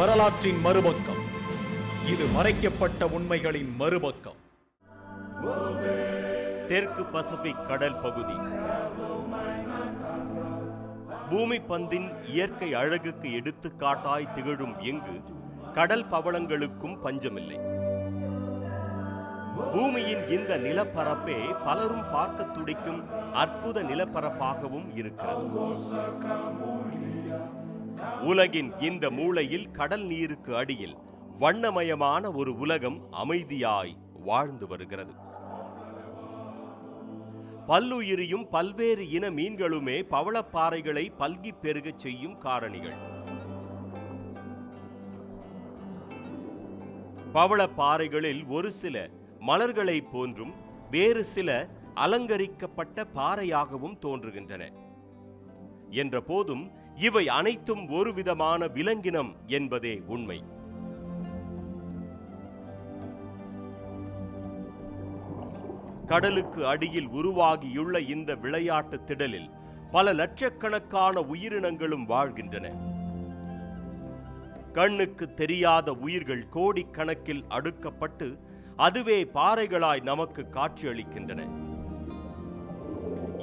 வரலாற்றின் மறுபக்கம். இது மறைக்கப்பட்ட உண்மைகளின் மறுபக்கம். தெற்கு பசிபிக் கடல் பகுதி பூமி பந்தின் இயற்கை அழகுக்கு எடுத்துக்காட்டாய் திகழும் இங்கு கடல் பவளங்களுக்கும் பஞ்சமில்லை. பூமியின் இந்த நிலப்பரப்பே பலரும் பார்க்க துடிக்கும் அற்புத நிலப்பரப்பாகவும் இருக்கிறது. உலகின் இந்த மூலையில் கடல் நீருக்கு அடியில் வண்ணமயமான ஒரு உலகம் அமைதியாய் வாழ்ந்து வருகிறது. பல்லுயிரியும் பல்வேறு இன மீன்களுமே பவளப்பாறைகளை பல்கி பெருகச் செய்யும் காரணிகள். பவளப்பாறைகளில் ஒரு சில மலர்களை போன்றும் வேறு சில அலங்கரிக்கப்பட்ட பாறையாகவும் தோன்றுகின்றன. என்ற போதும் இவை அனைத்தும் ஒரு விதமான விலங்கினம் என்பதே உண்மை. கடலுக்கு அடியில் உருவாகியுள்ள இந்த விளையாட்டு திடலில் பல லட்சக்கணக்கான உயிரினங்களும் வாழ்கின்றன. கண்ணுக்கு தெரியாத உயிர்கள் கோடிக்கணக்கில் அடுக்கப்பட்டு அதுவே பாறைகளாய் நமக்கு காட்சியளிக்கின்றன.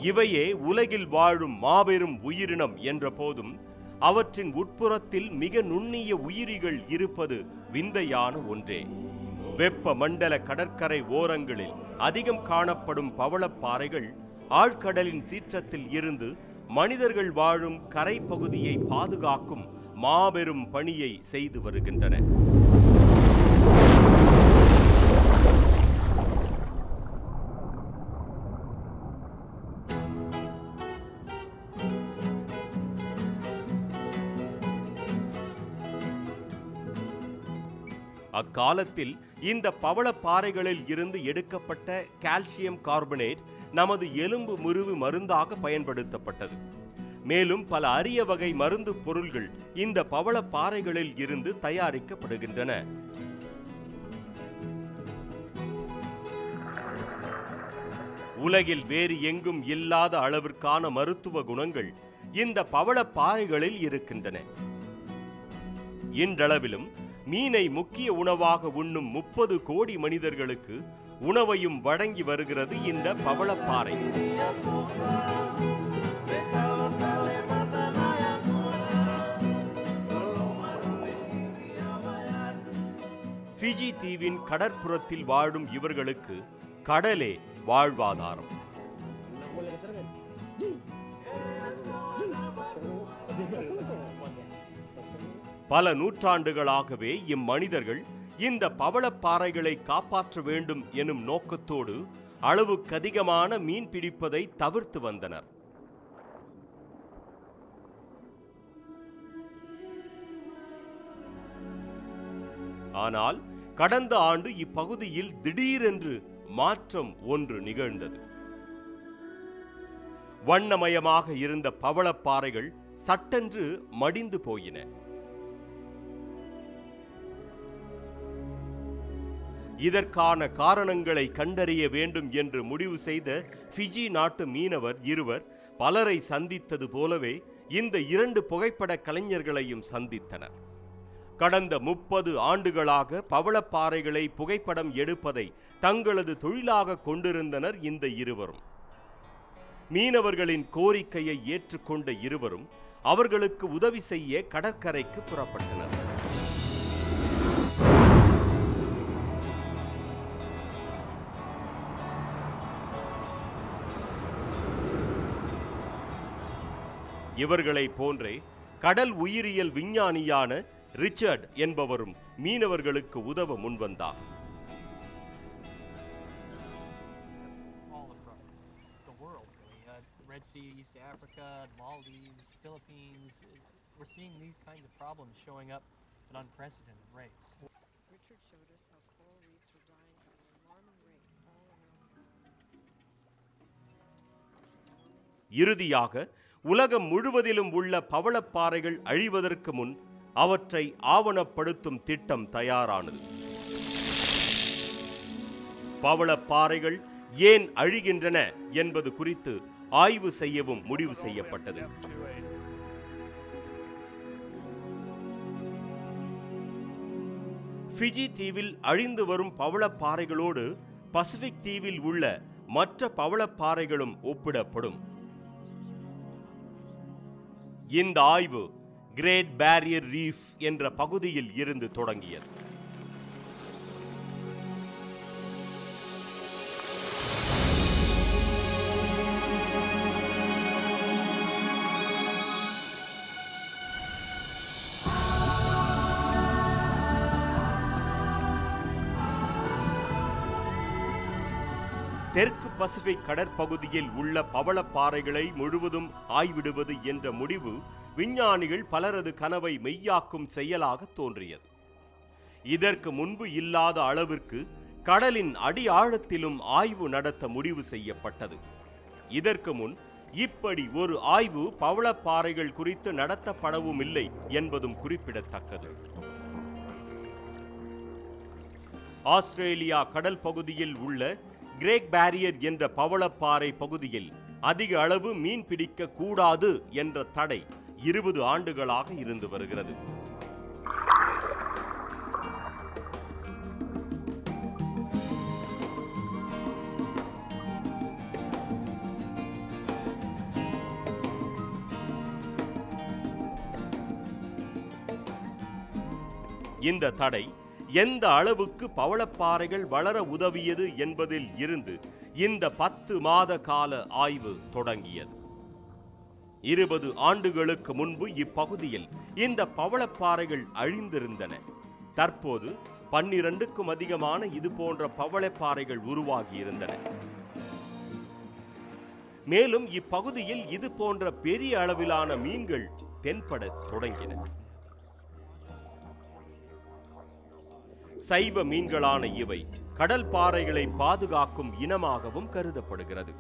இவையே உலகில் வாழும் மாபெரும் உயிரினம் என்ற போதும் அவற்றின் உட்புறத்தில் மிக நுண்ணிய உயிரிகள் இருப்பது விந்தையான ஒன்றே. வெப்ப மண்டல கடற்கரை ஓரங்களில் அதிகம் காணப்படும் பவளப்பாறைகள் ஆழ்கடலின் சீற்றத்தில் இருந்து மனிதர்கள் வாழும் கரை பகுதியை பாதுகாக்கும் மாபெரும் பணியை செய்து வருகின்றன. அக்காலத்தில் இந்த பவளப்பாறைகளில் இருந்து எடுக்கப்பட்ட கால்சியம் கார்பனேட் நமது எலும்பு முறிவு மருந்தாக பயன்படுத்தப்பட்டது. மேலும் பல அரிய வகை மருந்து பொருள்கள் இந்த பவளப்பாறைகளில் இருந்து தயாரிக்கப்படுகின்றன. உலகில் வேறு எங்கும் இல்லாத அளவிற்கான மருத்துவ குணங்கள் இந்த பவளப்பாறைகளில் இருக்கின்றன. இன்றளவிலும் மீனை முக்கிய உணவாக உண்ணும் 30 கோடி மனிதர்களுக்கு உணவையும் வழங்கி வருகிறது இந்த பவளப்பாறை. ஃபிஜி தீவின் கடற்புறத்தில் வாழும் இவர்களுக்கு கடலே வாழ்வாதாரம். பல நூற்றாண்டுகளாகவே இம்மனிதர்கள் இந்த பவளப்பாறைகளை காப்பாற்ற வேண்டும் எனும் நோக்கத்தோடு அளவுக்கு அதிகமான மீன் பிடிப்பதை தவிர்த்து வந்தனர். ஆனால் கடந்த ஆண்டு இப்பகுதியில் திடீரென்று மாற்றம் ஒன்று நிகழ்ந்தது. வண்ணமயமாக இருந்த பவளப்பாறைகள் சட்டென்று மடிந்து போயின. இதற்கான காரணங்களை கண்டறிய வேண்டும் என்று முடிவு செய்த ஃபிஜி நாட்டு மீனவர் இருவர் பலரை சந்தித்தது போலவே இந்த 2 புகைப்பட கலைஞர்களையும் சந்தித்தனர். கடந்த 30 ஆண்டுகளாக பவளப்பாறைகளை புகைப்படம் எடுப்பதை தங்களது தொழிலாக கொண்டிருந்தனர் இந்த இருவரும். மீனவர்களின் கோரிக்கையை ஏற்றுக்கொண்ட இருவரும் அவர்களுக்கு உதவி செய்ய கடற்கரைக்கு புறப்பட்டனர். இவர்களை போன்றே கடல் உயிரியல் விஞ்ஞானியான ரிச்சர்ட் என்பவரும் மீனவர்களுக்கு உதவ முன்வந்தார். Red Sea, East Africa, Maldives, Philippines, we're seeing these kinds of problems showing up at unprecedented rates. Richard showed us how coral reefs were dying at an alarming rate all around. இறுதியாக உலகம் முழுவதிலும் உள்ள பவளப்பாறைகள் அழிவதற்கு முன் அவற்றை ஆவணப்படுத்தும் திட்டம் தயாரானது. பவளப்பாறைகள் ஏன் அழிகின்றன என்பது குறித்து ஆய்வு செய்யவும் முடிவு செய்யப்பட்டது. ஃபிஜி தீவில் அழிந்து வரும் பவளப்பாறைகளோடு பசிபிக் தீவில் உள்ள மற்ற பவளப்பாறைகளும் ஒப்பிடப்படும். இந்த ஆய்வு கிரேட் பேரியர் ரீஃப் என்ற பகுதியில் இருந்து தொடங்கியது. தெற்கு பசிபிக் கடற்பகுதியில் உள்ள பவளப்பாறைகளை முழுவதும் ஆய்விடுவது என்ற முடிவு விஞ்ஞானிகள் பலரது கனவை மெய்யாக்கும் செயலாக தோன்றியது. இதற்கு முன்பு இல்லாத அளவிற்கு கடலின் அடி ஆழத்திலும் ஆய்வு நடத்த முடிவு செய்யப்பட்டது. இதற்கு முன் இப்படி ஒரு ஆய்வு பவளப்பாறைகள் குறித்து நடத்தப்படவும் இல்லை என்பதும் குறிப்பிடத்தக்கது. ஆஸ்திரேலியா கடல் பகுதியில் உள்ள கிரேட் பேரியர் என்ற பவளப்பாறை பகுதியில் அதிக அளவு மீன் பிடிக்க கூடாது என்ற தடை 20 ஆண்டுகளாக இருந்து வருகிறது. இந்த தடை எந்த அளவுக்கு பவளப்பாறைகள் வளர உதவியது என்பதில் இருந்து இந்த 10 மாத கால ஆய்வு தொடங்கியது. 20 ஆண்டுகளுக்கு முன்பு இப்பகுதியில் இந்த பவளப்பாறைகள் அழிந்திருந்தன. தற்போது 12க்கும் அதிகமான இது போன்ற பவளப்பாறைகள் உருவாகியிருந்தன. மேலும் இப்பகுதியில் இது போன்ற பெரிய அளவிலான மீன்கள் தென்பட தொடங்கின. சைவ மீன்களான இவை கடல் பாறைகளை பாதுகாக்கும் இனமாகவும் கருதப்படுகிறது.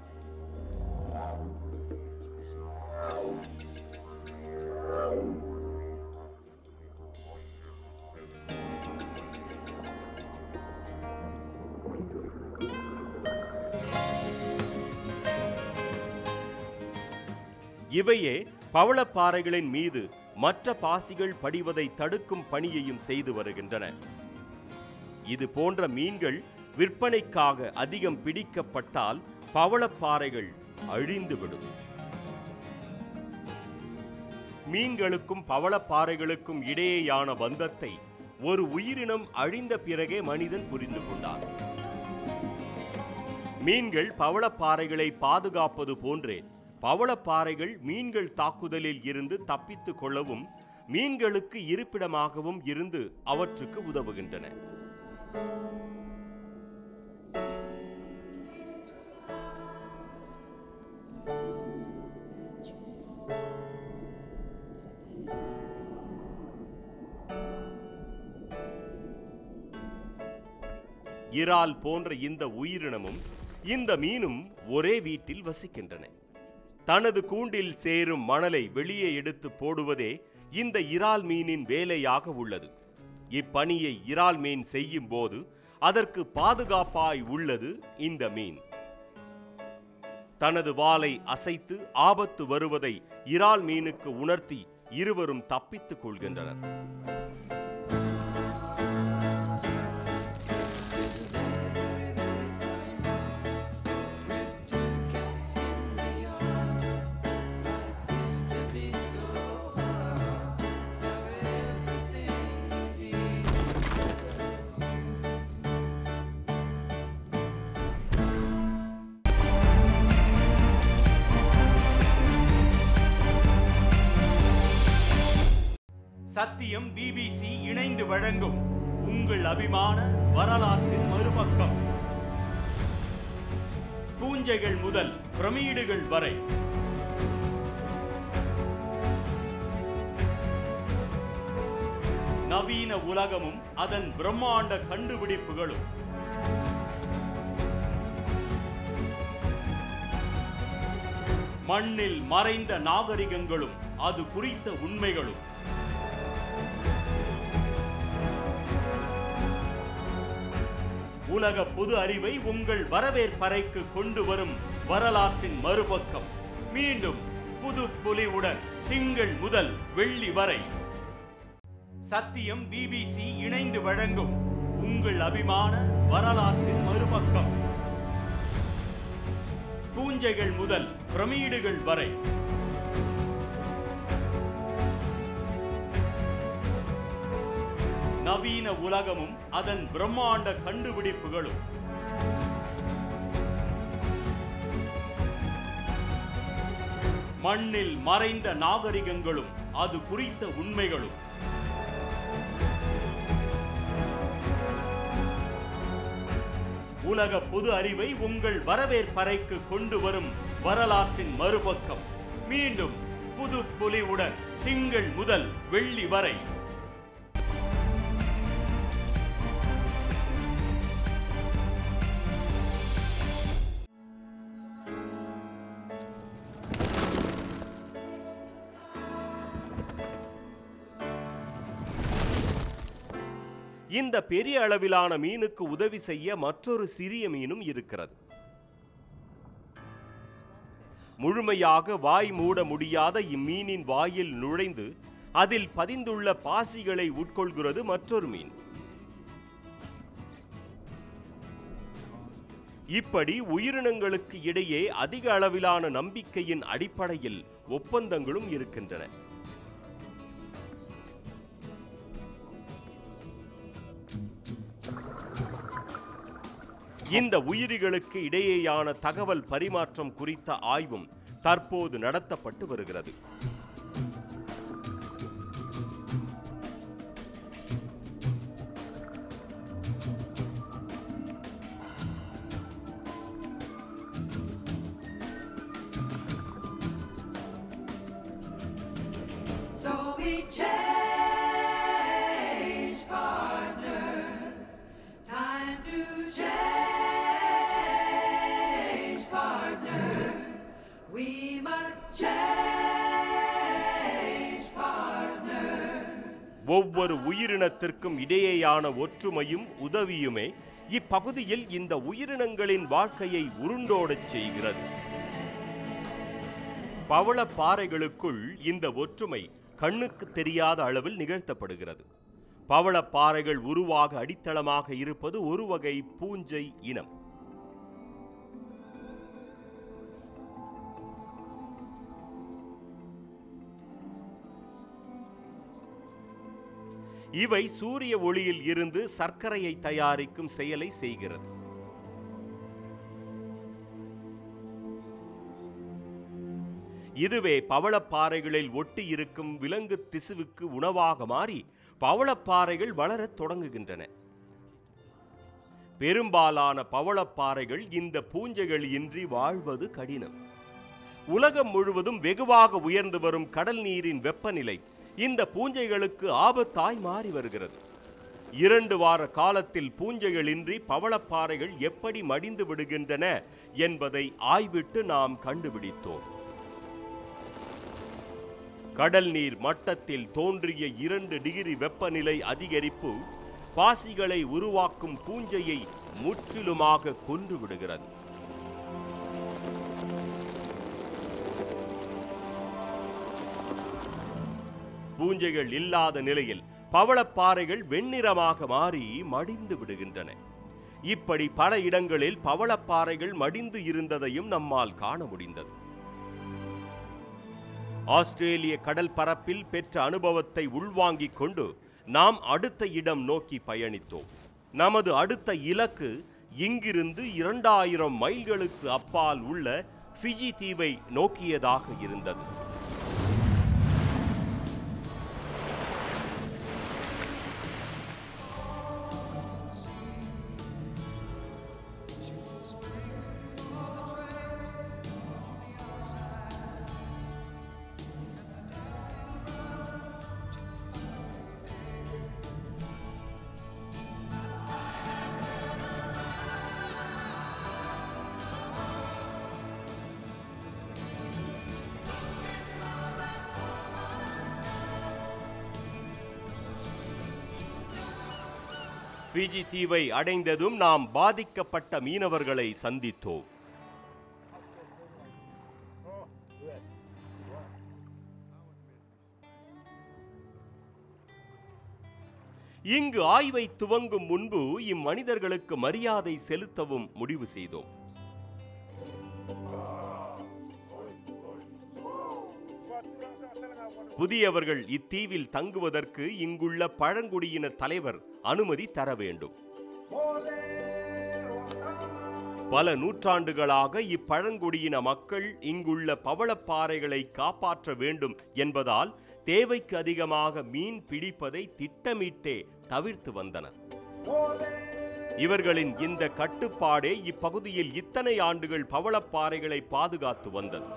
இவையே பவளப்பாறைகளின் மீது மற்ற பாசிகள் படிவதை தடுக்கும் பணியையும் செய்து வருகின்றன. இது போன்ற மீன்கள் விற்பனைக்காக அதிகம் பிடிக்கப்பட்டால் பவளப்பாறைகள் அழிந்துவிடும். மீன்களுக்கும் பவளப்பாறைகளுக்கும் இடையேயான பந்தத்தை ஒரு உயிரினம் அழிந்த பிறகே மனிதன் புரிந்து கொண்டார். மீன்கள் பவளப்பாறைகளை பாதுகாப்பது போன்றே பவளப்பாறைகள் மீன்கள் தாக்குதலில் இருந்து தப்பித்துக் கொள்ளவும் மீன்களுக்கு இருப்பிடமாகவும் இருந்து அவற்றுக்கு உதவுகின்றன. இறால் போன்ற இந்த உயிரினமும் இந்த மீனும் ஒரே வீட்டில் வசிக்கின்றன. தனது கூண்டில் சேரும் மணலை வெளியே எடுத்து போடுவதே இந்த இறால் மீனின் வேலையாக உள்ளது. இப்பணியை இறால் மீன் செய்யும் போது அதற்கு பாதுகாப்பாய் உள்ளது இந்த மீன். தனது வாலை அசைத்து ஆபத்து வருவதை இறால் மீனுக்கு உணர்த்தி இருவரும் தப்பித்துக் கொள்கின்றனர். சத்தியம் பிபிசி இணைந்து வழங்கும் உங்கள் அபிமான வரலாற்றின் மறுபக்கம். பூஞ்சைகள் முதல் பிரமிடுகள் வரை, நவீன உலகமும் அதன் பிரம்மாண்ட கண்டுபிடிப்புகளும், மண்ணில் மறைந்த நாகரிகங்களும் அது குறித்த உண்மைகளும், உலக பொது அறிவை உங்கள் வரவேற்பறைக்கு கொண்டு வரும் வரலாற்றின் மறுபக்கம். மீண்டும் புது பொலிவுடன் திங்கள் முதல் வெள்ளி வரை சத்தியம் பிபிசி இணைந்து வழங்கும் உங்கள் அபிமான வரலாற்றின் மறுபக்கம். பூஞ்சைகள் முதல் பிரமிடுகள் வரை, நவீன உலகமும் அதன் பிரம்மாண்ட கண்டுபிடிப்புகளும். மண்ணில் மறைந்த நாகரிகங்களும் அது குறித்த உண்மைகளும். உலக பொது அறிவை உங்கள் வரவேற்பறைக்கு கொண்டு வரும் வரலாற்றின் மறுபக்கம். மீண்டும் புது பொலிவுடன் திங்கள் முதல் வெள்ளி வரை. இந்த பெரிய அளவிலான மீனுக்கு உதவி செய்ய மற்றொரு சிறிய மீனும் இருக்கிறது. முழுமையாக வாய் மூட முடியாத இம்மீனின் வாயில் நுழைந்து அதில் பதிந்துள்ள பாசிகளை உட்கொள்கிறது மற்றொரு மீன். இப்படி உயிரினங்களுக்கு இடையே அதிக அளவிலான நம்பிக்கையின் அடிப்படையில் ஒப்பந்தங்களும் இருக்கின்றன. இந்த உயிரிகளுக்கு இடையேயான தகவல் பரிமாற்றம் குறித்த ஆய்வும் தற்போது நடத்தப்பட்டு வருகிறது. So we change partners, time to change partners, we must change partners. ஒவ்வொரு உயிரினத்திற்கும் இடையேயான ஒற்றுமையும் உதவியுமே இப்பகுதியில் இந்த உயிரினங்களின் வாழ்க்கையை உருண்டோடச் செய்கிறது. பவளப்பாறைகளுக்குள் இந்த ஒற்றுமை கண்ணுக்கு தெரியாத அளவில் நிகழ்த்தப்படுகிறது. பவளப்பாறைகள் உருவாக அடித்தளமாக இருப்பது ஒரு வகை பூஞ்சை இனம். இவை சூரிய ஒளியில் இருந்து சர்க்கரையை தயாரிக்கும் செயலை செய்கிறது. இதுவே பவளப்பாறைகளில் ஒட்டி இருக்கும் விலங்கு திசுவுக்கு உணவாக மாறி பவளப்பாறைகள் வளரத் தொடங்குகின்றன. பெரும்பாலான பவளப்பாறைகள் இந்த பூஞ்சைகள் இன்றி வாழ்வது கடினம். உலகம் முழுவதும் வெகுவாக உயர்ந்து வரும் கடல் நீரின் வெப்பநிலை இந்த பூஞ்சைகளுக்கு ஆபத்தாய் மாறி வருகிறது. 2 வார காலத்தில் பூஞ்சைகள் இன்றி பவளப்பாறைகள் எப்படி மடிந்து விடுகின்றன என்பதை ஆய்விட்டு நாம் கண்டுபிடித்தோம். கடல் நீர் மட்டத்தில் தோன்றிய 2 டிகிரி வெப்பநிலை அதிகரிப்பு பாசிகளை உருவாக்கும் பூஞ்சையை முற்றிலுமாக கொன்று விடுகிறது. பூஞ்சைகள் இல்லாத நிலையில் பவளப்பாறைகள் வெண்ணிறமாக மாறி மடிந்து விடுகின்றன. இப்படி பல இடங்களில் பவளப்பாறைகள் மடிந்து இருந்ததையும் நம்மால் காண முடிந்தது. ஆஸ்திரேலிய கடல் பரப்பில் பெற்ற அனுபவத்தை உள்வாங்கிக் கொண்டு நாம் அடுத்த இடம் நோக்கி பயணித்தோம். நமது அடுத்த இலக்கு இங்கிருந்து 2000 மைல்களுக்கு அப்பால் உள்ள ஃபிஜி தீவை நோக்கியதாக இருந்தது. ஃபிஜி தீவை அடைந்ததும் நாம் பாதிக்கப்பட்ட மீனவர்களை சந்தித்தோம். இங்கு ஆய்வை துவங்கும் முன்பு இம்மனிதர்களுக்கு மரியாதை செலுத்தவும் முடிவு செய்தோம். புதியவர்கள் இத்தீவில் தங்குவதற்கு இங்குள்ள பழங்குடியின தலைவர் அனுமதி தர வேண்டும். பல நூற்றாண்டுகளாக இப்பழங்குடியின மக்கள் இங்குள்ள பவளப்பாறைகளை காப்பாற்ற வேண்டும் என்பதால் தேவைக்கு அதிகமாக மீன் பிடிப்பதை திட்டமிட்டே தவிர்த்து வந்தனர். இவர்களின் இந்த கட்டுப்பாடே இப்பகுதியில் இத்தனை ஆண்டுகள் பவளப்பாறைகளை பாதுகாத்து வந்தது.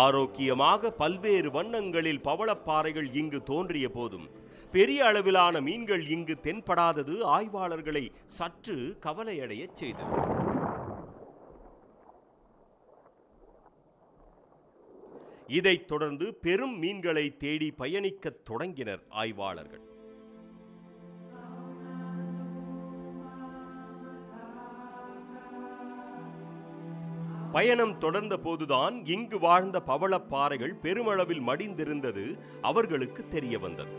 ஆரோக்கியமாக பல்வேறு வண்ணங்களில் பவளப்பாறைகள் இங்கு தோன்றிய போதும் பெரிய அளவிலான மீன்கள் இங்கு தென்படாதது ஆய்வாளர்களை சற்று கவலையடைய செய்தது. இதைத் தொடர்ந்து பெரும் மீன்களை தேடி பயணிக்கத் தொடங்கினர் ஆய்வாளர்கள். பயணம் தொடர்ந்த போதுதான் இங்கு வாழ்ந்த பவளப்பாறைகள் பெருமளவில் மடிந்திருந்தது அவர்களுக்கு தெரிய வந்தது.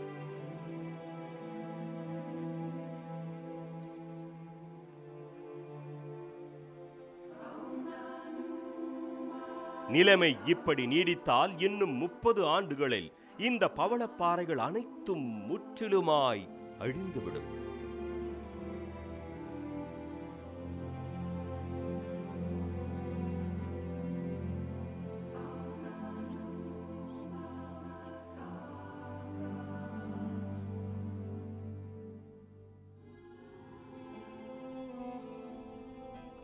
நிலைமை இப்படி நீடித்தால் இன்னும் 30 ஆண்டுகளில் இந்த பவளப்பாறைகள் அனைத்தும் முற்றிலுமாய் அழிந்துவிடும்.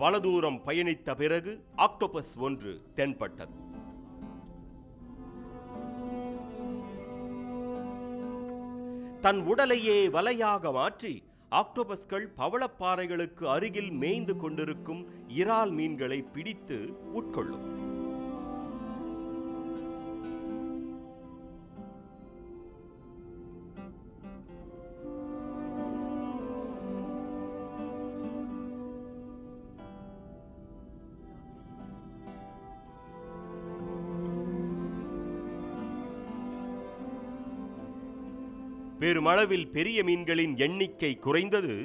பல தூரம் பயணித்த பிறகு ஆக்டோபஸ் ஒன்று தென்பட்டது. தன் உடலையே வலையாக மாற்றி ஆக்டோபஸ்கள் பவளப்பாறைகளுக்கு அருகில் மேய்ந்து கொண்டிருக்கும் இறால் மீன்களை பிடித்து உட்கொள்ளும். பெருமளவில் பெரிய மீன்களின் எண்ணிக்கை குறைந்தது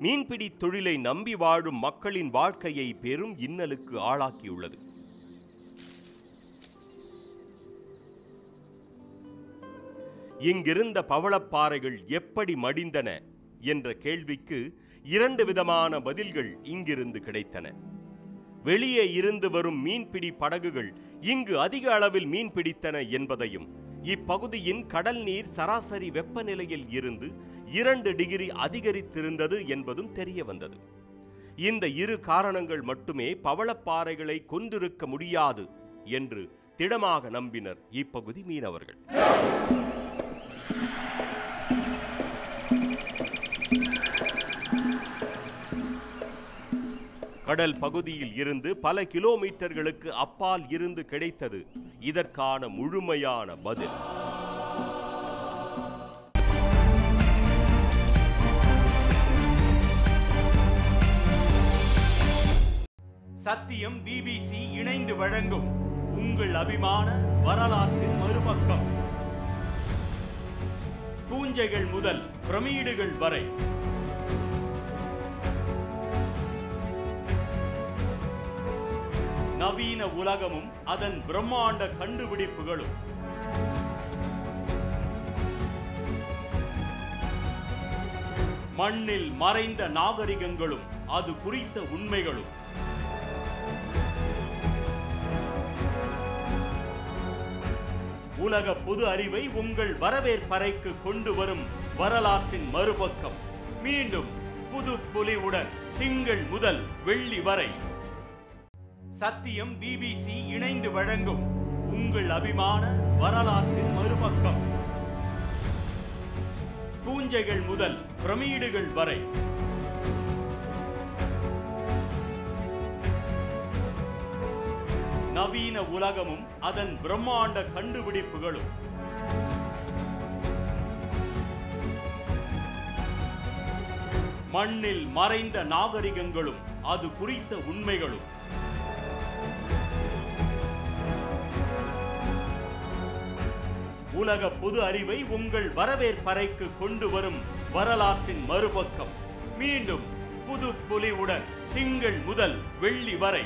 மீன்பிடி தொழிலை நம்பி வாழும் மக்களின் வாழ்க்கையை பெரும் இன்னலுக்கு ஆளாக்கியுள்ளது. இங்கிருந்த பவளப்பாறைகள் எப்படி மடிந்தன என்ற கேள்விக்கு 2 விதமான பதில்கள் இங்கிருந்து கிடைத்தன. வெளியே இருந்து வரும் மீன்பிடி படகுகள் இங்கு அதிக அளவில் மீன் பிடித்தன என்பதையும், இப்பகுதியின் கடல் நீர் சராசரி வெப்பநிலையில் இருந்து 2 டிகிரி அதிகரித்திருந்தது என்பதும் தெரிய வந்தது. இந்த 2 காரணங்கள் மட்டுமே பவளப்பாறைகளை கொன்றிருக்க முடியாது என்று திடமாக நம்பினர் இப்பகுதி மீனவர்கள். கடல் பகுதியில் இருந்து பல கிலோமீட்டர்களுக்கு அப்பால் இருந்து கிடைத்தது இதற்கான முழுமையான பதில். சத்தியம் பிபிசி இணைந்து வழங்கும் உங்கள் அபிமான வரலாற்றின் மறுபக்கம். பூஞ்சைகள் முதல் பிரமிடுகள் வரை, நவீன உலகமும் அதன் பிரம்மாண்ட கண்டுபிடிப்புகளும், மண்ணில் மறைந்த நாகரிகங்களும் அது குறித்த உண்மைகளும், உலக பொது அறிவை உங்கள் வரவேற்பறைக்கு கொண்டு வரும் வரலாற்றின் மறுபக்கம். மீண்டும் புது பொலிவுடன் திங்கள் முதல் வெள்ளி வரை சத்தியம் பிபிசி இணைந்து வழங்கும் உங்கள் அபிமான வரலாற்றின் மறுபக்கம். பூஞ்சைகள் முதல் பிரமிடுகள் வரை, நவீன உலகமும் அதன் பிரம்மாண்ட கண்டுபிடிப்புகளும், மண்ணில் மறைந்த நாகரிகங்களும் அது குறித்த உண்மைகளும். உலக பொது அறிவை உங்கள் வரவேற்பறைக்கு கொண்டு வரும் வரலாற்றின் மறுபக்கம். மீண்டும் புது பொலிவுடன் திங்கள் முதல் வெள்ளி வரை.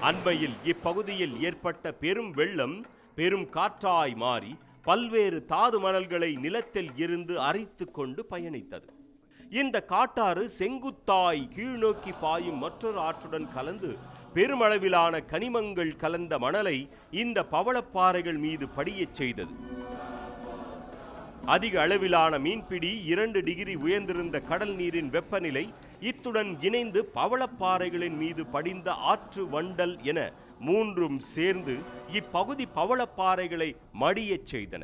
அண்மையில் இப்பகுதியில் ஏற்பட்ட பெரும் வெள்ளம் பெரும் காற்றாய் மாறி பல்வேறு தாது மணல்களை நிலத்தில் இருந்து அரித்து கொண்டு பயணித்தது. இந்த காட்டாறு செங்குத்தாய் கீழ்நோக்கி பாயும் மற்றொரு ஆற்றுடன் கலந்து பெருமளவிலான கனிமங்கள் கலந்த மணலை இந்த பவளப்பாறைகள் மீது படியச் செய்தது. அதிக அளவிலான மீன்பிடி, 2 டிகிரி உயர்ந்திருந்த கடல் நீரின் வெப்பநிலை, இத்துடன் இணைந்து பவளப்பாறைகளின் மீது படிந்த ஆற்று வண்டல் என 3ம் சேர்ந்து இப்பகுதி பவளப்பாறைகளை மடியச் செய்தன.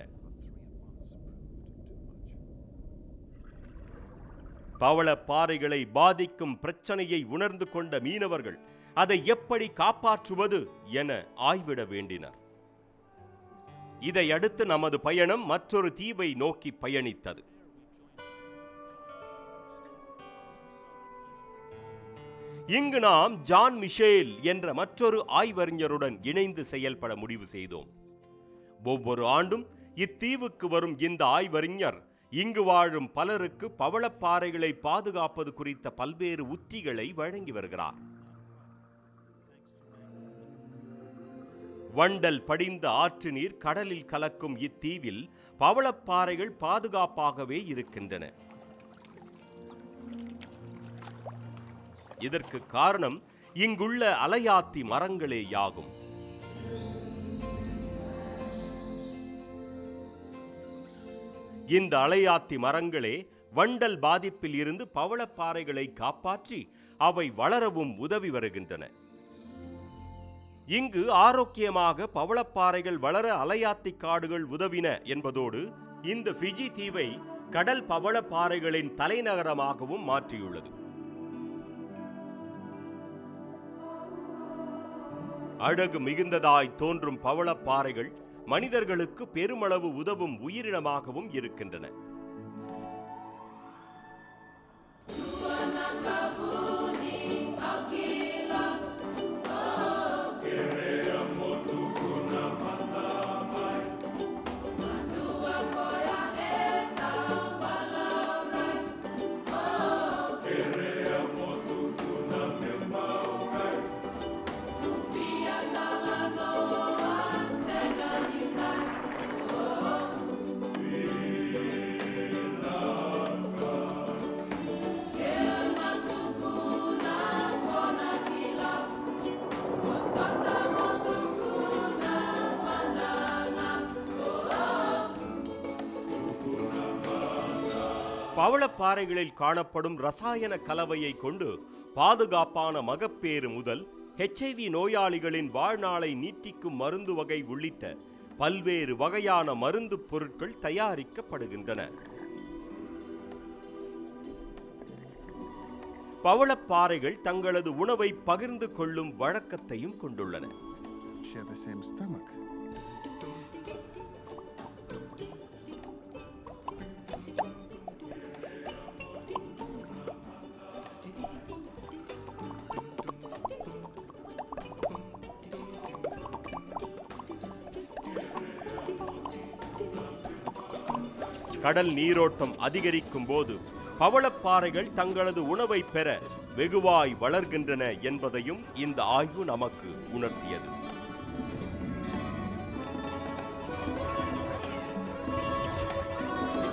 பவளப்பாறைகளை பாதிக்கும் பிரச்சனையை உணர்ந்து கொண்ட மீனவர்கள் அதை எப்படி காப்பாற்றுவது என ஆய்விட வேண்டினர். இதையடுத்து நமது பயணம் மற்றொரு தீவை நோக்கி பயணித்தது. இங்கு நாம் ஜான் மிஷேல் என்ற மற்றொரு ஆய்வறிஞருடன் இணைந்து செயல்பட முடிவு செய்தோம். ஒவ்வொரு ஆண்டும் இத்தீவுக்கு வரும் இந்த ஆய்வறிஞர் இங்கு வாழும் பலருக்கு பவளப்பாறைகளை பாதுகாப்பது குறித்த பல்வேறு உத்திகளை வழங்கி வருகிறார். வண்டல் படிந்த ஆற்று நீர் கடலில் கலக்கும் இத்தீவில் பவளப்பாறைகள் பாதுகாப்பாகவே இருக்கின்றன. இதற்கு காரணம் இங்குள்ள அலையாத்தி மரங்களேயாகும். இந்த அலையாத்தி மரங்களே வண்டல் பாதிப்பில் இருந்து பவளப்பாறைகளை காப்பாற்றி அவை வளரவும் உதவி வருகின்றன. இங்கு ஆரோக்கியமாக பவளப்பாறைகள் வளர அலையாத்தி காடுகள் உதவின என்பதோடு இந்த ஃபிஜி தீவை கடல் பவளப்பாறைகளின் தலைநகரமாகவும் மாற்றியுள்ளது. அழகு மிகுந்ததாய் தோன்றும் பவளப்பாறைகள் மனிதர்களுக்கு பெருமளவு உதவும் உயிரினமாகவும் இருக்கின்றன. பவளப்பாறைகளில் காணப்படும் ரசாயன கலவையை கொண்டு பாதுகாப்பான மகப்பேறு முதல் HIV நோயாளிகளின் வாழ்நாளை நீட்டிக்கும் மருந்து வகை உள்ளிட்ட பல்வேறு வகையான மருந்து பொருட்கள் தயாரிக்கப்படுகின்றன. பவளப்பாறைகள் தங்களது உணவை பகிர்ந்து கொள்ளும் வழக்கத்தையும் கொண்டுள்ளன. கடல் நீரோட்டம் அதிகரிக்கும் போது பவளப்பாறைகள் தங்களது உணவை பெற வெகுவாய் வளர்கின்றன என்பதையும் இந்த ஆய்வு நமக்கு உணர்த்தியது.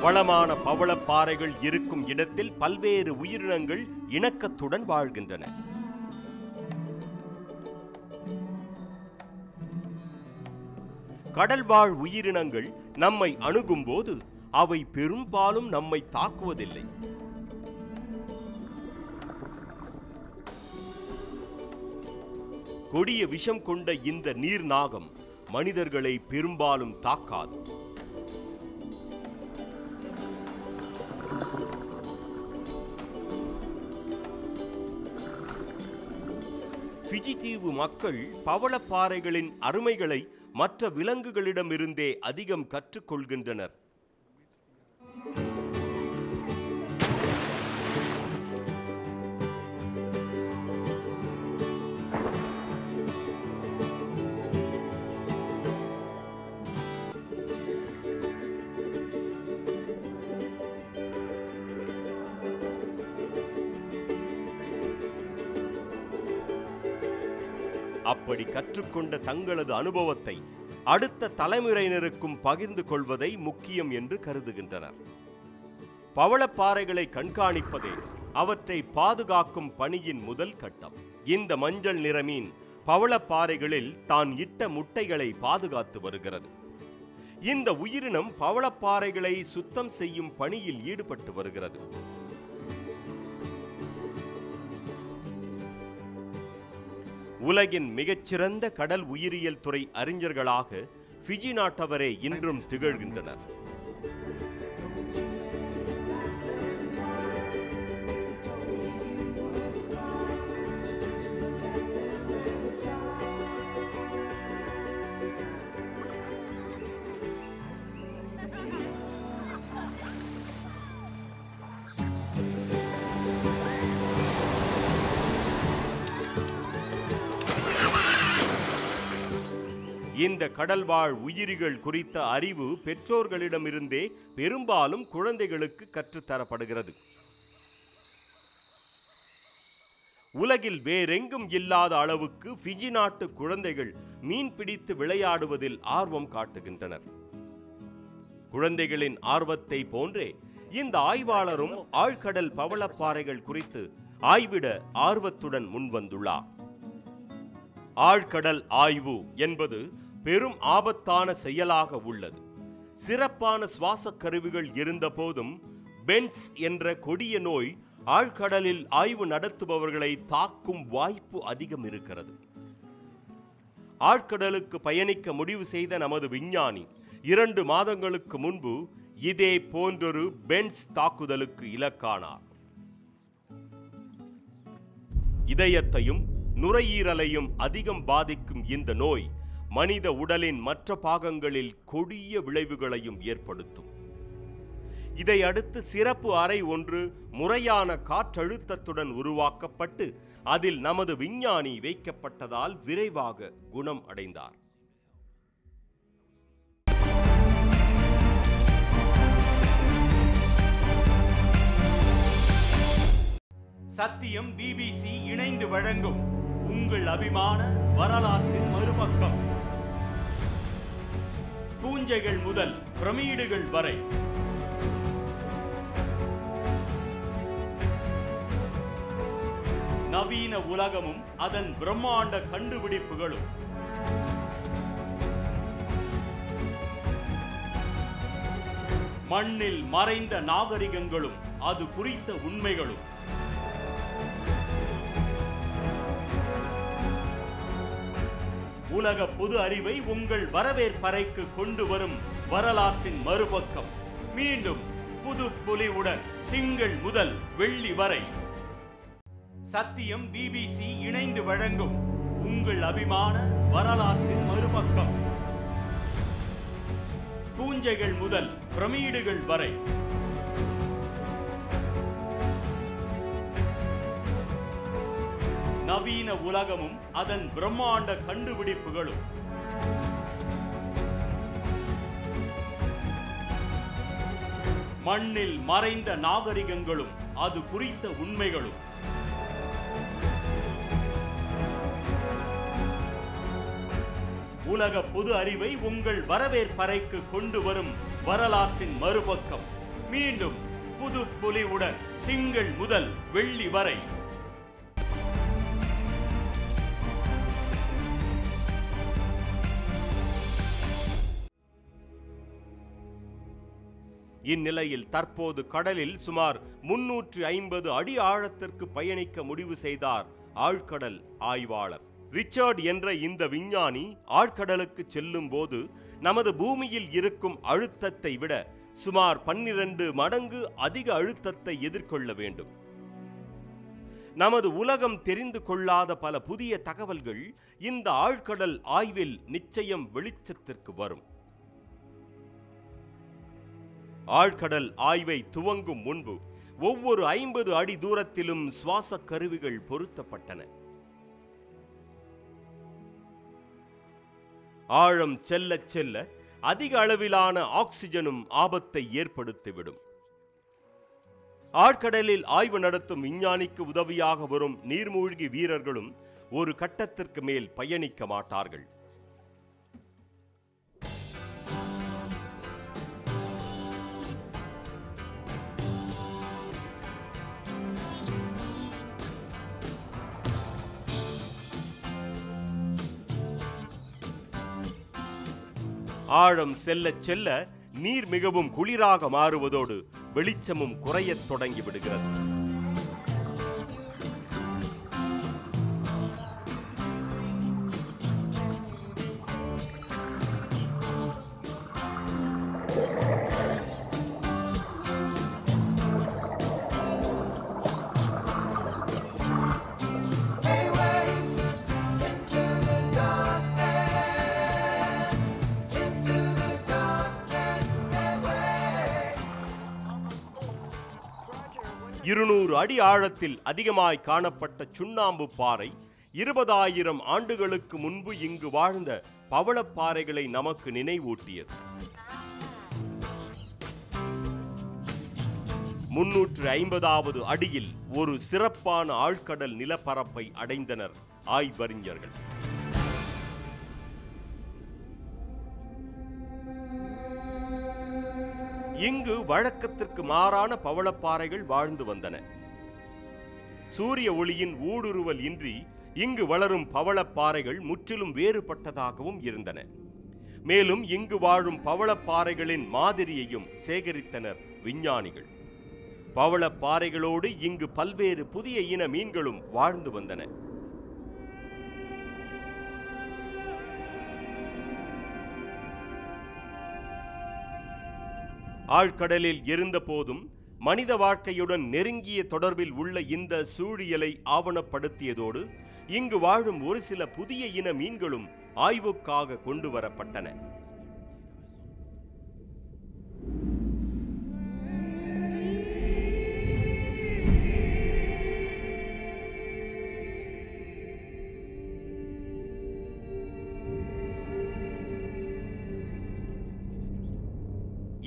வளமான பவளப்பாறைகள் இருக்கும் இடத்தில் பல்வேறு உயிரினங்கள் இணக்கத்துடன் வாழ்கின்றன. கடல்வாழ் உயிரினங்கள் நம்மை அணுகும் போது அவை பெரும்பாலும் நம்மை தாக்குவதில்லை. கொடிய விஷம் கொண்ட இந்த நீர் நாகம் மனிதர்களை பெரும்பாலும் தாக்காது. ஃபிஜி தீவு மக்கள் பவளப்பாறைகளின் அருமைகளை மற்ற விலங்குகளிடமிருந்தே அதிகம் கற்றுக்கொள்கின்றனர். அப்படி கற்றுக்கொண்ட தங்களது அனுபவத்தை அடுத்த தலைமுறையினருக்கும் பகிர்ந்து கொள்வதை முக்கியம் என்று கருதுகின்றனர். பவளப்பாறைகளை கண்காணிப்பதே அவற்றை பாதுகாக்கும் பணியின் முதல் கட்டம். இந்த மஞ்சள் நிற மீன் பவளப்பாறைகளில் தான் இட்ட முட்டைகளை பாதுகாத்து வருகிறது. இந்த உயிரினம் பவளப்பாறைகளை சுத்தம் செய்யும் பணியில் ஈடுபட்டு வருகிறது. உலகின் மிகச்சிறந்த கடல் உயிரியல் துறை அறிஞர்களாக ஃபிஜி நாட்டவரே இன்றும் திகழ்கின்றனர். இந்த கடல்வாழ் உயிரிகள் குறித்த அறிவு பெற்றோர்களிடமிருந்தே பெரும்பாலும் குழந்தைகளுக்கு கற்றுத்தரப்படுகிறது. உலகில் வேறெங்கும் இல்லாத அளவுக்கு ஃபிஜி நாட்டு குழந்தைகள் மீன் பிடித்து விளையாடுவதில் ஆர்வம் காட்டுகின்றனர். குழந்தைகளின் ஆர்வத்தை போன்றே இந்த ஆய்வாளரும் ஆழ்கடல் பவளப்பாறைகள் குறித்து ஆய்விட ஆர்வத்துடன் முன்வந்துள்ளார். ஆழ்கடல் ஆய்வு என்பது பெரும் ஆபத்தான செயலாக உள்ளது. சிறப்பான சுவாச கருவிகள் இருந்த போதும் பென்ஸ் என்ற கொடிய நோய் ஆழ்கடலில் ஆய்வு நடத்துபவர்களை தாக்கும் வாய்ப்பு அதிகம் இருக்கிறது. ஆழ்கடலுக்கு பயணிக்க முடிவு செய்த நமது விஞ்ஞானி 2 மாதங்களுக்கு முன்பு இதே போன்றொரு பென்ஸ் தாக்குதலுக்கு இலக்கானார். இதயத்தையும் நுரையீரலையும் அதிகம் பாதிக்கும் இந்த நோய் மனித உடலின் மற்ற பாகங்களில் கொடிய விளைவுகளையும் ஏற்படுத்தும். இதை அடுத்து சிறப்பு அறை ஒன்று முறையான காற்றழுத்தத்துடன் உருவாக்கப்பட்டு அதில் நமது விஞ்ஞானி வைக்கப்பட்டதால் விரைவாக குணம் அடைந்தார். சத்தியம் பிபிசி இணைந்து வழங்கும் உங்கள் அபிமான வரலாற்றின் மறுபக்கம். பூஞ்சைகள் முதல் பிரமிடுகள் வரை, நவீன உலகமும் அதன் பிரம்மாண்ட கண்டுபிடிப்புகளும், மண்ணில் மறைந்த நாகரிகங்களும் அது குறித்த உண்மைகளும், உலக பொது அறிவை உங்கள் வரவேற்பறைக்கு கொண்டு வரும் வரலாற்றின் மறுபக்கம். மீண்டும் புது பொலிவுடன் திங்கள் முதல் வெள்ளி வரை. சத்தியம் பிபிசி இணைந்து வழங்கும் உங்கள் அபிமான வரலாற்றின் மறுபக்கம். பூஞ்சைகள் முதல் பிரமிடுகள் வரை, நவீன உலகமும் அதன் பிரம்மாண்ட கண்டுபிடிப்புகளும், மண்ணில் மறைந்த நாகரிகங்களும் அது குறித்த உண்மைகளும், உலக பொது அறிவை உங்கள் வரவேற்பறைக்கு கொண்டு வரும் வரலாற்றின் மறுபக்கம். மீண்டும் புது பொலிவுடன் திங்கள் முதல் வெள்ளி வரை. இந்நிலையில் தற்போது கடலில் சுமார் 350 அடி ஆழத்திற்கு பயணிக்க முடிவு செய்தார் ஆழ்கடல் ஆய்வாளர் ரிச்சர்ட் என்ற இந்த விஞ்ஞானி. ஆழ்கடலுக்கு செல்லும் போது நமது பூமியில் இருக்கும் அழுத்தத்தை விட சுமார் 12 மடங்கு அதிக அழுத்தத்தை எதிர்கொள்ள வேண்டும். நமது உலகம் தெரிந்து கொள்ளாத பல புதிய தகவல்கள் இந்த ஆழ்கடல் ஆய்வில் நிச்சயம் வெளிச்சத்திற்கு வரும். ஆழ்கடல் ஆய்வை துவங்கும் முன்பு ஒவ்வொரு 50 அடி தூரத்திலும் சுவாச கருவிகள் பொருத்தப்பட்டன. ஆழம் செல்ல செல்ல அதிக அளவிலான ஆக்சிஜனும் ஆபத்தை ஏற்படுத்திவிடும். ஆழ்கடலில் ஆய்வு நடத்தும் விஞ்ஞானிக்கு உதவியாக வரும் நீர்மூழ்கி வீரர்களும் ஒரு கட்டத்திற்கு மேல் பயணிக்க மாட்டார்கள். ஆழம் செல்ல செல்ல நீர் மிகவும் குளிராக மாறுவதோடு வெளிச்சமும் குறையத் தொடங்கிவிடுகிறது. இருநூறு அடி ஆழத்தில் அதிகமாய் காணப்பட்ட சுண்ணாம்பு பாறை 20,000 ஆண்டுகளுக்கு முன்பு இங்கு வாழ்ந்த பவளப்பாறைகளை நமக்கு நினைவூட்டியது. 350வது அடியில் ஒரு சிறப்பான ஆழ்கடல் நிலப்பரப்பை அடைந்தனர் ஆய்வறிஞர்கள். இங்கு வழக்கத்திற்கு மாறான பவளப்பாறைகள் வாழ்ந்து வந்தன. சூரிய ஒளியின் ஊடுருவல் இன்றி இங்கு வளரும் பவளப்பாறைகள் முற்றிலும் வேறுபட்டதாகவும் இருந்தன. மேலும் இங்கு வாழும் பவளப்பாறைகளின் மாதிரியையும் சேகரித்தனர் விஞ்ஞானிகள். பவளப்பாறைகளோடு இங்கு பல்வேறு புதிய இன மீன்களும் வாழ்ந்து வந்தன. ஆழ்கடலில் இருந்த போதும் மனித வாழ்க்கையுடன் நெருங்கிய தொடர்பில் உள்ள இந்த சூழியலை ஆவணப்படுத்தியதோடு இங்கு வாழும் ஒரு சில புதிய இன மீன்களும் ஆய்வுக்காக கொண்டு வரப்பட்டன.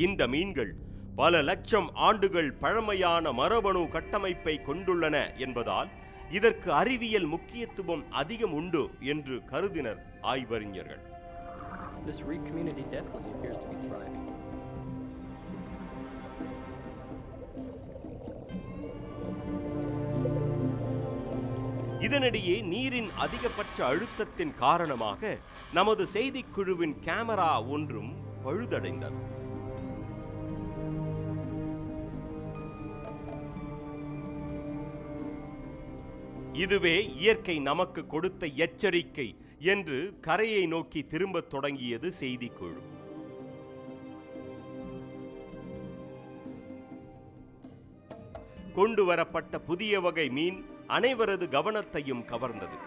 இந்த மீன்கள் பல லட்சம் ஆண்டுகள் பழமையான மரபணு கட்டமைப்பை கொண்டுள்ளன என்பதால் இதற்கு அறிவியல் முக்கியத்துவம் அதிகம் உண்டு என்று கருதினர் ஆய்வறிஞர்கள். This reef community definitely appears to be thriving. இதனிடையே நீரின் அதிகபட்ச அழுத்தத்தின் காரணமாக நமது செய்திக்குழுவின் கேமரா ஒன்றும் பழுதடைந்தது. இதுவே இயற்கை நமக்கு கொடுத்த எச்சரிக்கை என்று கரையை நோக்கி திரும்பத் தொடங்கியது செய்திக்குழு. கொண்டு வரப்பட்ட புதிய வகை மீன் அனைவரது கவனத்தையும் கவர்ந்தது.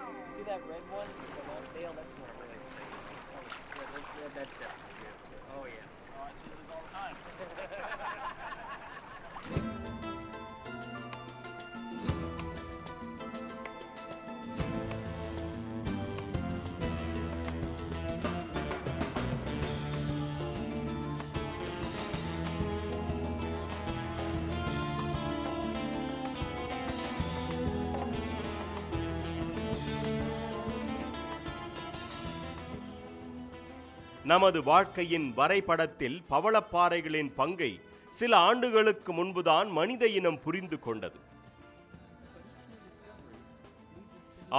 நமது வாழ்க்கையின் வரைபடத்தில் பவளப்பாறைகளின் பங்கை சில ஆண்டுகளுக்கு முன்புதான் மனித இனம் புரிந்து கொண்டது.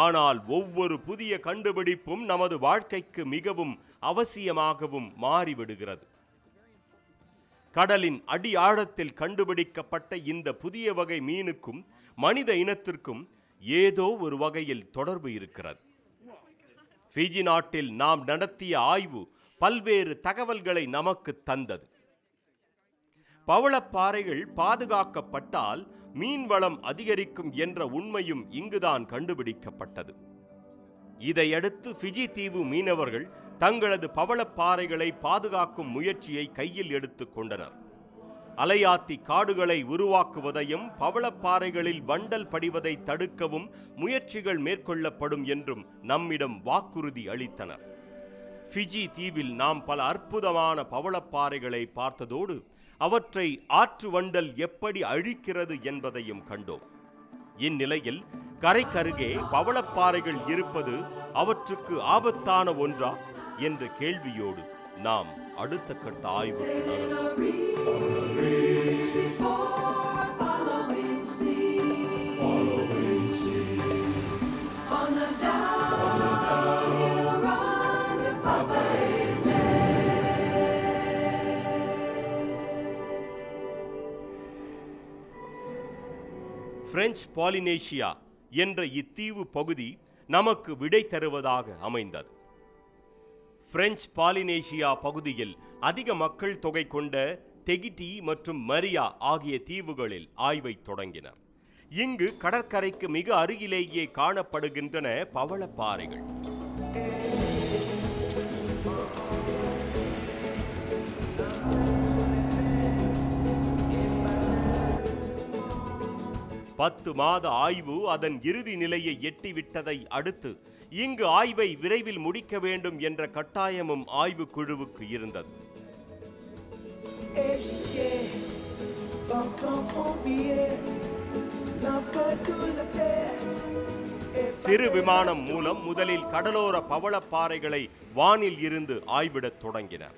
ஆனால் ஒவ்வொரு புதிய கண்டுபிடிப்பும் நமது வாழ்க்கைக்கு மிகவும் அவசியமாகவும் மாறிவிடுகிறது. கடலின் அடி ஆழத்தில் கண்டுபிடிக்கப்பட்ட இந்த புதிய வகை மீனுக்கும் மனித இனத்திற்கும் ஏதோ ஒரு வகையில் தொடர்பு இருக்கிறது. ஃபிஜி நாட்டில் நாம் நடத்திய ஆய்வு பல்வேறு தகவல்களை நமக்கு தந்தது. பவளப்பாறைகள் பாதுகாக்கப்பட்டால் மீன்வளம் அதிகரிக்கும் என்ற உண்மையும் இங்குதான் கண்டுபிடிக்கப்பட்டது. இதையடுத்து ஃபிஜி தீவு மீனவர்கள் தங்களது பவளப்பாறைகளை பாதுகாக்கும் முயற்சியை கையில் எடுத்துக் கொண்டனர். அலையாத்தி காடுகளை உருவாக்குவதையும் பவளப்பாறைகளில் வண்டல் படிவதை தடுக்கவும் முயற்சிகள் மேற்கொள்ளப்படும் என்றும் நம்மிடம் வாக்குறுதி அளித்தனர். ஃபிஜி தீவில் நாம் பல அற்புதமான பவளப்பாறைகளை பார்த்ததோடு அவற்றை ஆற்று வண்டல் எப்படி அழிக்கிறது என்பதையும் கண்டோம். இந்நிலையில் கரைக்கருகே பவளப்பாறைகள் இருப்பது அவற்றுக்கு ஆபத்தான ஒன்றா என்ற கேள்வியோடு நாம் அடுத்த கட்ட ஆய்வுக்கு பிரெஞ்சு பாலினேசியா என்ற இத்தீவு பகுதி நமக்கு விடை தருவதாக அமைந்தது. பிரெஞ்சு பாலினேசியா பகுதியில் அதிக மக்கள் தொகை கொண்ட தெகிட்டி மற்றும் மரியா ஆகிய தீவுகளில் ஆய்வை தொடங்கினர். இங்கு கடற்கரைக்கு மிக அருகிலேயே காணப்படுகின்றன பவளப்பாறைகள். பத்து மாத ஆய்வு அதன் இறுதி நிலையை எட்டிவிட்டதை அடுத்து இங்கு ஆய்வை விரைவில் முடிக்க வேண்டும் என்ற கட்டாயமும் ஆய்வு குழுவுக்கு இருந்தது. சிறு விமானம் மூலம் முதலில் கடலோர பவளப்பாறைகளை வானில் இருந்து ஆய்விடத் தொடங்கினர்.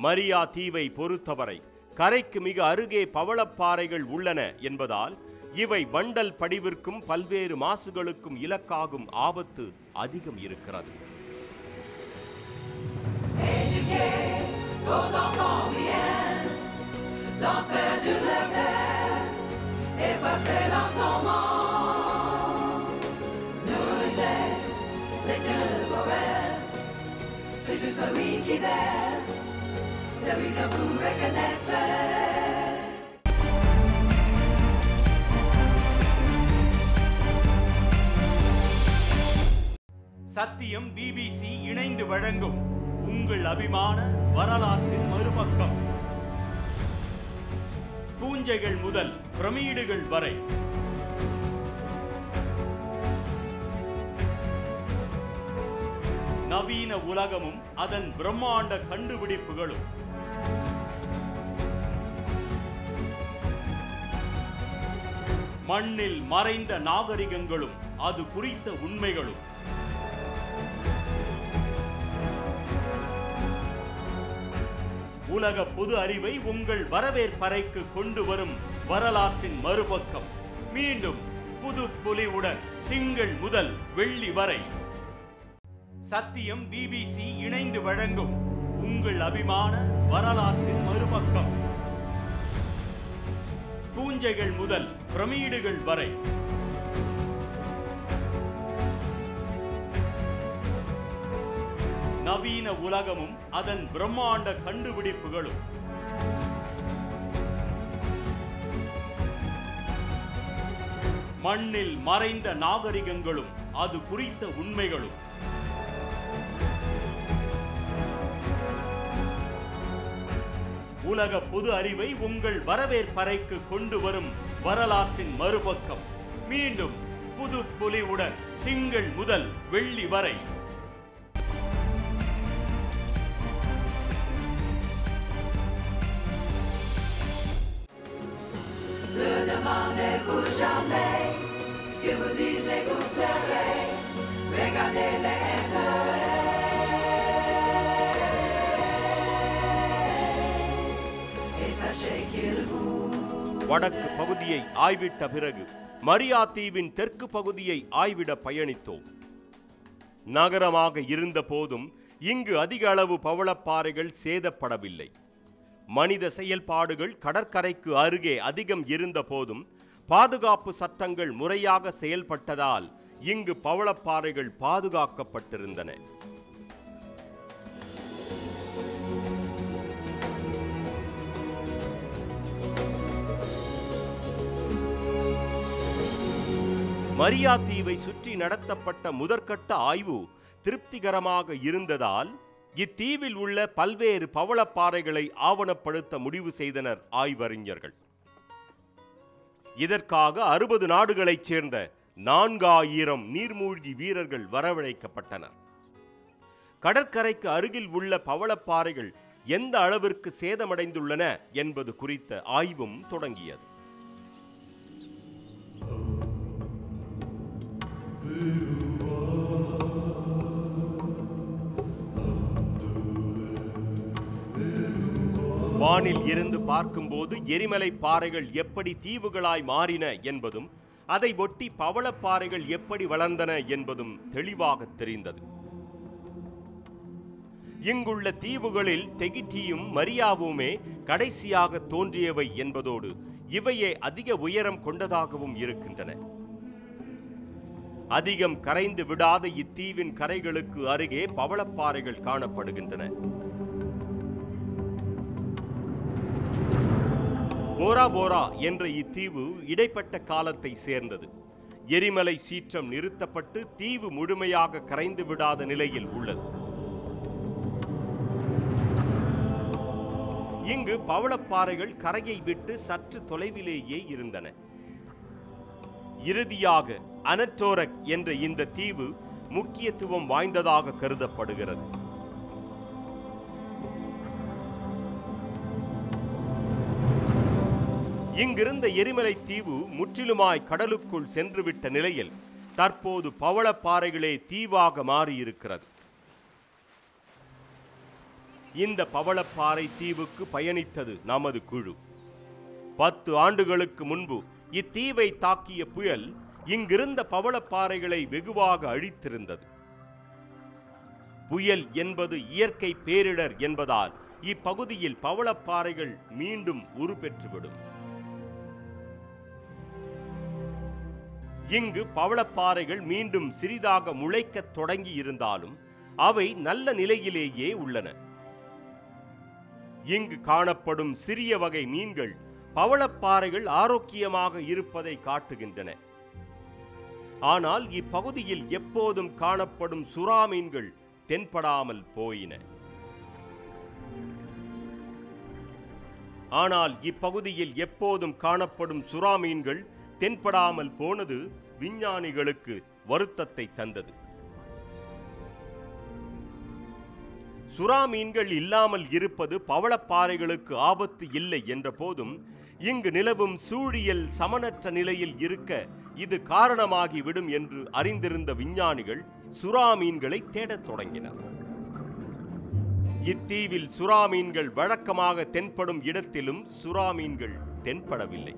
மரியா தீவை பொறுத்தவரை கரைக்கு மிக அருகே பவளப்பாறைகள் உள்ளன என்பதால் இவை வண்டல் படிவிற்கும் பல்வேறு மாசுகளுக்கும் இலக்காகும் ஆபத்து அதிகம் இருக்கிறது. சத்தியம் பிபிசி இணைந்து வழங்கும் உங்கள் அபிமான வரலாற்றின் மறுபக்கம். பூஞ்சைகள் முதல் பிரமிடுகள் வரை, நவீன உலகமும் அதன் பிரம்மாண்ட கண்டுபிடிப்புகளும், மண்ணில் மறைந்த நாகரிகங்களும் அது குறித்த உண்மைகளும், உலக பொது அறிவை உங்கள் வரவேற்பறைக்கு கொண்டு வரும் வரலாற்றின் மறுபக்கம். மீண்டும் புது பொலிவுடன் திங்கள் முதல் வெள்ளி வரை சத்தியம் பிபிசி இணைந்து வழங்கும் உங்கள் அபிமான வரலாற்றின் மறுபக்கம். பூஞ்சைகள் முதல் பிரமிடுகள் வரை, நவீன உலகமும் அதன் பிரம்மாண்ட கண்டுபிடிப்புகளும், மண்ணில் மறைந்த நாகரிகங்களும் அது குறித்த உண்மைகளும், உலக பொது அறிவை உங்கள் வரவேற்பறைக்கு கொண்டு வரும் வரலாற்றின் மறுபக்கம். மீண்டும் புது பொலிவுடன் திங்கள் முதல் வெள்ளி வரை. Ne demandez-vous jamais si vous disiez vous pleurez, regardez-les et pleurez, et sachez qu'il vous. வடக்கு பகுதியை ஆய்விட்ட பிறகு மரியா தீவின் தெற்கு பகுதியை ஆய்விட பயணித்தோம். நகரமாக இருந்த போதும் இங்கு அதிக அளவு பவளப்பாறைகள் சேதப்படவில்லை. மனித செயல்பாடுகள் கடற்கரைக்கு அருகே அதிகம் இருந்த போதும் பாதுகாப்பு சட்டங்கள் முறையாக செயல்பட்டதால் இங்கு பவளப்பாறைகள் பாதுகாக்கப்பட்டிருந்தன. மரியா தீவை சுற்றி நடத்தப்பட்ட முதற்கட்ட ஆய்வு திருப்திகரமாக இருந்ததால் இத்தீவில் உள்ள பல்வேறு பவளப்பாறைகளை ஆவணப்படுத்த முடிவு செய்தனர் ஆய்வறிஞர்கள். இதற்காக 60 நாடுகளைச் சேர்ந்த 4000 நீர்மூழ்கி வீரர்கள் வரவழைக்கப்பட்டனர். கடற்கரைக்கு அருகில் உள்ள பவளப்பாறைகள் எந்த அளவிற்கு சேதமடைந்துள்ளன என்பது குறித்த ஆய்வும் தொடங்கியது. வானில் இருந்து பார்க்கும்போது எரிமலை பாறைகள் எப்படி தீவுகளாய் மாறின என்பதும் அதை ஒட்டி பவளப்பாறைகள் எப்படி வளர்ந்தன என்பதும் தெளிவாக தெரிந்தது. இங்குள்ள தீவுகளில் தெகிட்டியும் மரியாவுமே கடைசியாக தோன்றியவை என்பதோடு இவையே அதிக உயரம் கொண்டதாகவும் இருக்கின்றன. அதிகம் கரைந்து விடாத இத்தீவின் கரைகளுக்கு அருகே பவளப்பாறைகள் காணப்படுகின்றன. போரா போரா என்ற இத்தீவு இடைப்பட்ட காலத்தை சேர்ந்தது. எரிமலை சீற்றம் நிறுத்தப்பட்டு தீவு முழுமையாக கரைந்து விடாத நிலையில் உள்ளது. இங்கு பவளப்பாறைகள் கரையை விட்டு சற்று தொலைவிலேயே இருந்தன. இறுதியாக அனட்டோரக் என்ற இந்த தீவு முக்கியத்துவம் வாய்ந்ததாக கருதப்படுகிறது. இங்கிருந்த எரிமலை தீவு முற்றிலுமாய் கடலுக்குள் சென்றுவிட்ட நிலையில் தற்போது பவளப்பாறைகளே தீவாக மாறியிருக்கிறது. இந்த பவளப்பாறை தீவுக்கு பயணித்தது நமது குழு. 10 ஆண்டுகளுக்கு முன்பு இத்தீவை தாக்கிய புயல் இங்கிருந்த பவளப்பாறைகளை வெகுவாக அழித்திருந்தது. புயல் என்பது இயற்கை பேரிடர் என்பதால் இப்பகுதியில் பவளப்பாறைகள் மீண்டும் உருப்பெற்றுவிடும். இங்கு பவளப்பாறைகள் மீண்டும் சிறிதாக முளைக்கத் தொடங்கி இருந்தாலும் அவை நல்ல நிலையிலேயே உள்ளன. இங்கு காணப்படும் சிறிய வகை மீன்கள் பவளப்பாறைகள் ஆரோக்கியமாக இருப்பதை காட்டுகின்றன. ஆனால் இப்பகுதியில் எப்போதும் காணப்படும் சுறா மீன்கள் தென்படாமல் போயின. ஆனால் இப்பகுதியில் எப்போதும் காணப்படும் சுறா மீன்கள் தென்படாமல் போனது விஞ்ஞானிகளுக்கு வருத்தத்தை தந்தது. சுறா மீன்கள் இல்லாமல் இருப்பது பவளப்பாறைகளுக்கு ஆபத்து இல்லை என்ற போதும் இங்கு நிலவும் சூழியல் சமனற்ற நிலையில் இருக்க இது காரணமாகிவிடும் என்று அறிந்திருந்த விஞ்ஞானிகள் சுறா மீன்களை தேடத் தொடங்கினர். இத்தீவில் சுறா மீன்கள் வழக்கமாக தென்படும் இடத்திலும் சுறா மீன்கள் தென்படவில்லை.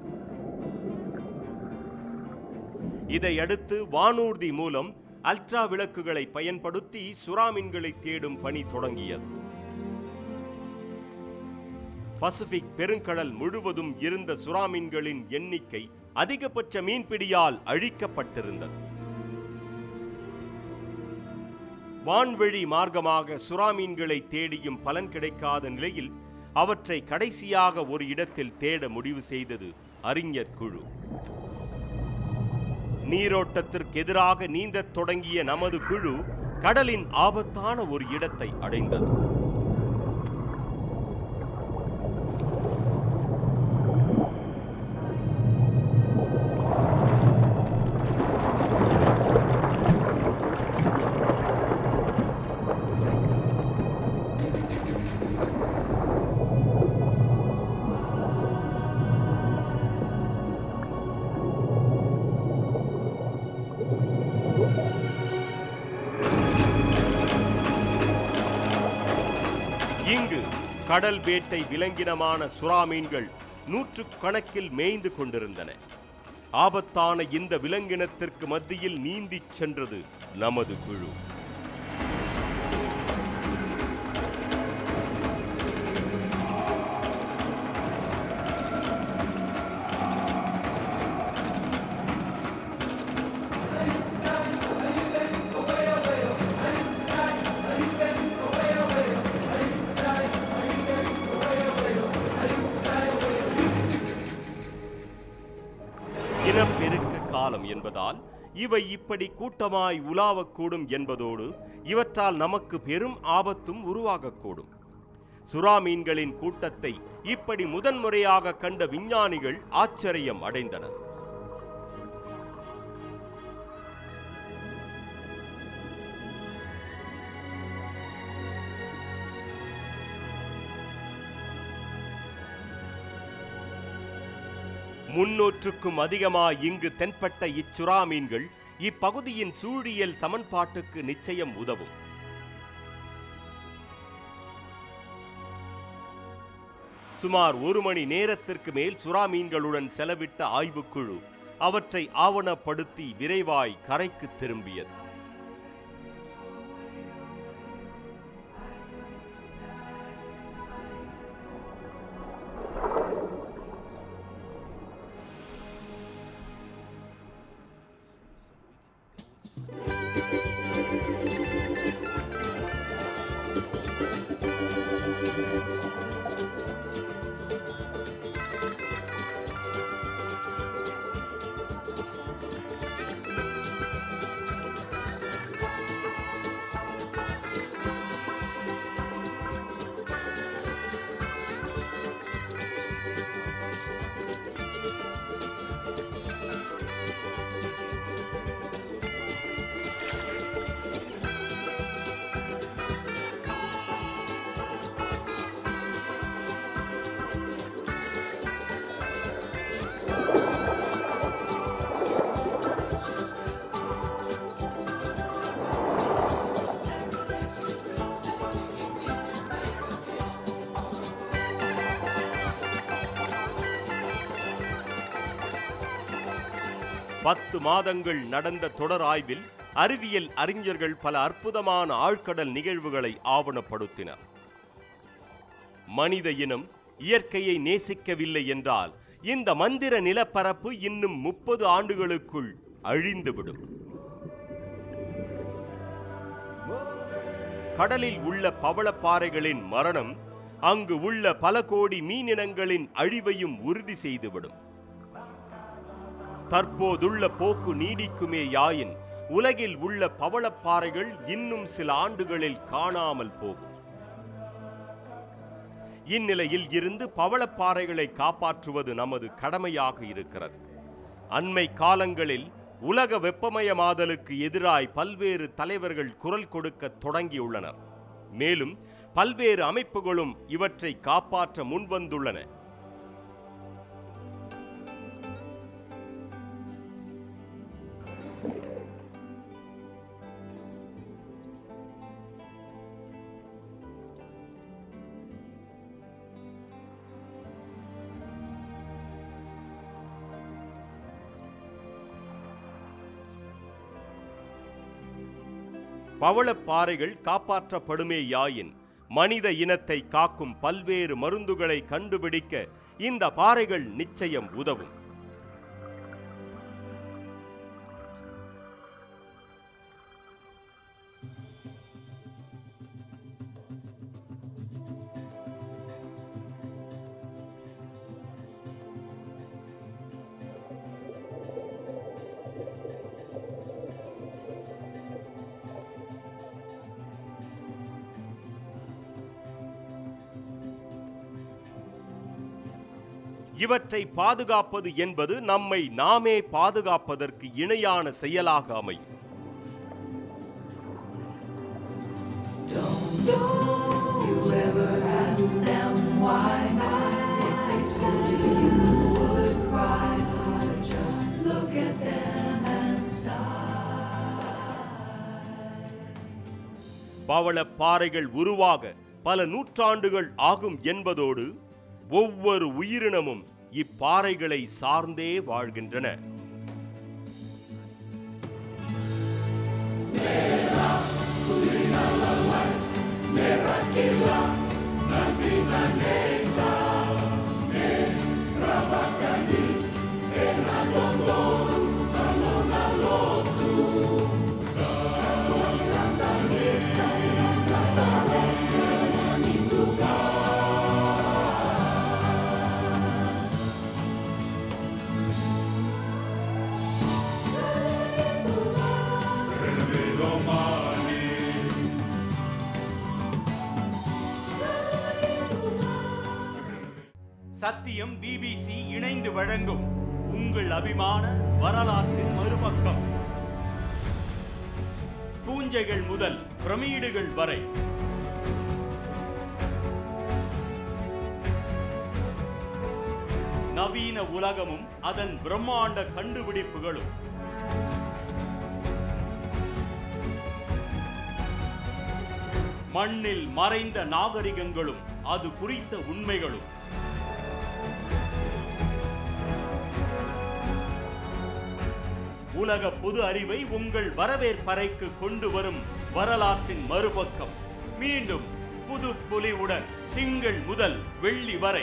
இதையடுத்து வானூர்தி மூலம் அல்ட்ரா விளக்குகளை பயன்படுத்தி சுறா மீன்களை தேடும் பணி தொடங்கியது. பசிபிக் பெருங்கடல் முழுவதும் இருந்த சுறா மீன்களின் எண்ணிக்கை அதிகபட்ச மீன்பிடியால் அழிக்கப்பட்டிருந்தது. வான்வழி மார்க்கமாக சுறா மீன்களை தேடியும் பலன் கிடைக்காத நிலையில் அவற்றை கடைசியாக ஒரு இடத்தில் தேட முடிவு செய்தது அறிஞர் குழு. நீரோட்டத்திற்கு எதிராக நீந்தத் தொடங்கிய நமது குழு கடலின் ஆபத்தான ஒரு இடத்தை அடைந்தது. இங்கு கடல் வேட்டை விலங்கினமான சுறா மீன்கள் 100கணக்கில் மேய்ந்து கொண்டிருந்தன. ஆபத்தான இந்த விலங்கினத்திற்கு மத்தியில் நீந்திச் சென்றது நமது குழு. இனப்பெருக்க காலம் என்பதால் இவை இப்படி கூட்டமாய் உலாவக்கூடும் என்பதோடு இவற்றால் நமக்கு பெரும் ஆபத்தும் உருவாகக்கூடும். சுறா மீன்களின் கூட்டத்தை இப்படி முதன்முறையாக கண்ட விஞ்ஞானிகள் ஆச்சரியம் அடைந்தனர். முன்னூற்றுக்கும் அதிகமாய் இங்கு தென்பட்ட இச்சுறா மீன்கள் இப்பகுதியின் சூழியல் சமன்பாட்டுக்கு நிச்சயம் உதவும். சுமார் 1 மணி நேரத்திற்கு மேல் சுறா மீன்களுடன் செலவிட்ட ஆய்வுக்குழு அவற்றை ஆவணப்படுத்தி விரைவாய் கரைக்கு திரும்பியது. பத்து மாதங்கள் நடந்த தொடர் ஆய்வில் அறிவியல் அறிஞர்கள் பல அற்புதமான ஆழ்கடல் நிகழ்வுகளை ஆவணப்படுத்தினர். மனித இனம் இயற்கையை நேசிக்கவில்லை என்றால் இந்த மந்திர நிலப்பரப்பு இன்னும் 30 ஆண்டுகளுக்குள் அழிந்துவிடும். கடலில் உள்ள பவளப்பாறைகளின் மரணம் அங்கு உள்ள பல கோடி மீனினங்களின் அழிவையும் உறுதி செய்துவிடும். தற்போதுள்ள போக்கு நீடிக்குமேயாயின் உலகில் உள்ள பவளப்பாறைகள் இன்னும் சில ஆண்டுகளில் காணாமல் போகும். இந்நிலையில் இருந்து பவளப்பாறைகளை காப்பாற்றுவது நமது கடமையாக இருக்கிறது. அண்மை காலங்களில் உலக வெப்பமயமாதலுக்கு எதிராய் பல்வேறு தலைவர்கள் குரல் கொடுக்க தொடங்கியுள்ளனர். மேலும் பல்வேறு அமைப்புகளும் இவற்றை காப்பாற்ற முன்வந்துள்ளன. பவளப்பாறைகள் காப்பாற்றப்படுமேயாயின் மனித இனத்தை காக்கும் பல்வேறு மருந்துகளை கண்டுபிடிக்க இந்த பாறைகள் நிச்சயம் உதவும். இவற்றை பாதுகாப்பது என்பது நம்மை நாமே பாதுகாப்பதற்கு இணையான செயலாக அமையும். பவளப்பாறைகள் உருவாக பல நூற்றாண்டுகள் ஆகும் என்பதோடு ஒவ்வொரு உயிரினமும் இப்பாறைகளை சார்ந்தே வாழ்கின்றன. சத்தியம் பிபிசி இணைந்து வழங்கும் உங்கள் அபிமான வரலாற்றின் மறுபக்கம். பூஞ்சைகள் முதல் பிரமிடுகள் வரை, நவீன உலகமும் அதன் பிரம்மாண்ட கண்டுபிடிப்புகளும், மண்ணில் மறைந்த நாகரிகங்களும் அது குறித்த உண்மைகளும், உலக பொது அறிவை உங்கள் வரவேற்பறைக்கு கொண்டு வரும் வரலாற்றின் மறுபக்கம். மீண்டும் புது பொலிவுடன் திங்கள் முதல் வெள்ளி வரை